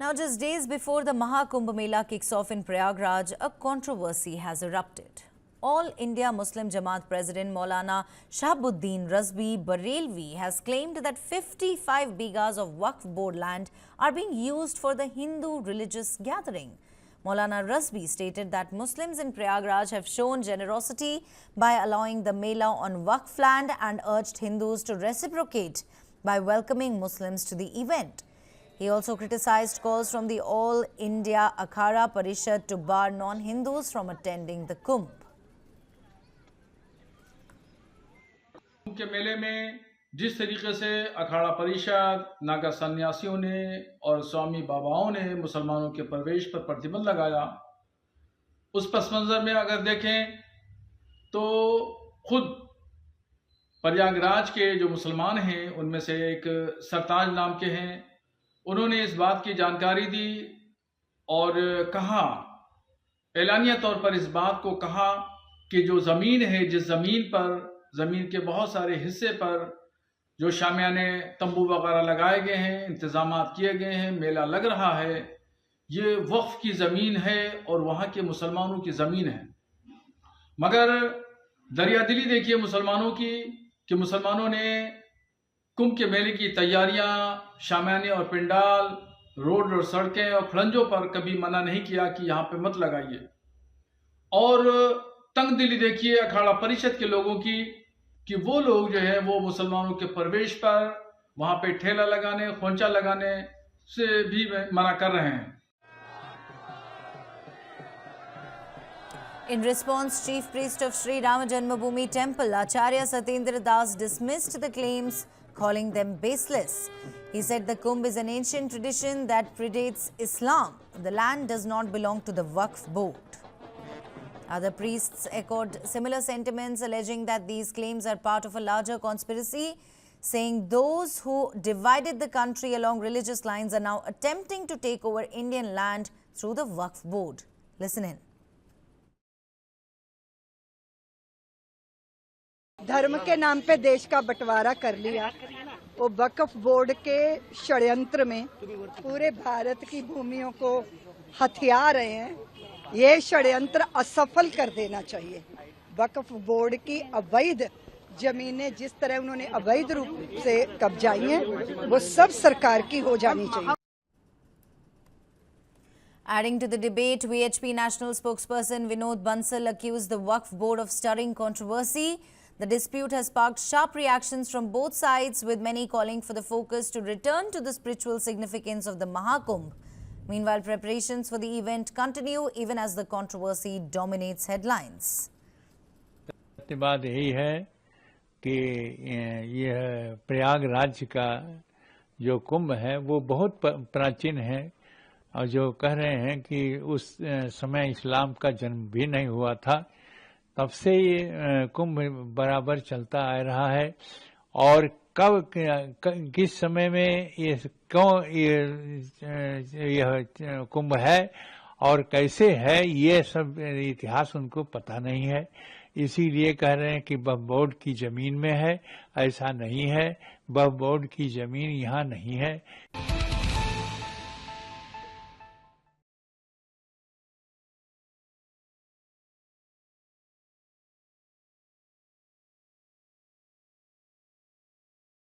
Now, just days before the Mahakumbh Mela kicks off in Prayagraj, a controversy has erupted. All India Muslim Jamaat President Maulana Shahabuddin Razvi Barelvi has claimed that 55 bighas of Waqf Board land are being used for the Hindu religious gathering. Maulana Razvi stated that Muslims in Prayagraj have shown generosity by allowing the Mela on Waqf land and urged Hindus to reciprocate by welcoming Muslims to the event. He also criticized calls from the All India Akhada Parishad to bar non-Hindus from attending the Kumbh. कुंभ के मेले में जिस तरीके से अखाड़ा परिषद, नागा सन्यासियों ने और स्वामी बाबाओं ने मुसलमानों के प्रवेश पर प्रतिबंध लगाया, उस पस मंजर में अगर देखें तो खुद प्रयागराज के जो मुसलमान हैं उनमें से एक सरताज नाम के हैं, उन्होंने इस बात की जानकारी दी और कहा, एलानिया तौर पर इस बात को कहा कि जो ज़मीन है, जिस ज़मीन पर, ज़मीन के बहुत सारे हिस्से पर जो शामियाने तंबू वगैरह लगाए गए हैं, इंतज़ामात किए गए हैं, मेला लग रहा है, ये वक्फ की ज़मीन है और वहाँ के मुसलमानों की ज़मीन है। मगर दरियादिली देखिए मुसलमानों की कि मुसलमानों ने कुंभ के मेले की तैयारियां, शामियाने और पिंडाल, रोड और सड़कें और खड़ंजों पर कभी मना नहीं किया कि यहाँ पे मत लगाइए। और तंग दिली देखिए अखाड़ा परिषद के लोगों की कि वो लोग जो है वो मुसलमानों के प्रवेश पर वहाँ पे ठेला लगाने, खोंचा लगाने से भी मना कर रहे हैं। In response, Chief Priest of Sri Rama Janmabhoomi Temple, Acharya Satyendra Das, dismissed the claims, calling them baseless. He said the Kumbh is an ancient tradition that predates Islam. The land does not belong to the Waqf Board. Other priests echoed similar sentiments, alleging that these claims are part of a larger conspiracy, saying those who divided the country along religious lines are now attempting to take over Indian land through the Waqf Board. Listen in. धर्म के नाम पे देश का बंटवारा कर लिया। वो वक्फ बोर्ड के षड्यंत्र में पूरे भारत की भूमियों को हथिया रहे हैं। ये षड्यंत्र असफल कर देना चाहिए। वक्फ बोर्ड की अवैध जमीनें जिस तरह उन्होंने अवैध रूप से कब्जाई हैं, वो सब सरकार की हो जानी चाहिए। Adding to the debate, VHP national spokesperson Vinod Bansal accused the Waqf Board of stirring controversy. The dispute has sparked sharp reactions from both sides, with many calling for the focus to return to the spiritual significance of the Mahakumbh. Meanwhile, preparations for the event continue even as the controversy dominates headlines. बात यही है कि यह प्रयागराज का जो कुंभ है वो बहुत प्राचीन है और जो कह रहे हैं कि उस समय इस्लाम का जन्म भी नहीं हुआ था, तब से ये कुंभ बराबर चलता आ रहा है। और कब किस समय में ये क्यों यह कुंभ है और कैसे है, ये सब इतिहास उनको पता नहीं है। इसीलिए कह रहे हैं कि वक्फ बोर्ड की जमीन में है। ऐसा नहीं है, वक्फ बोर्ड की जमीन यहाँ नहीं है।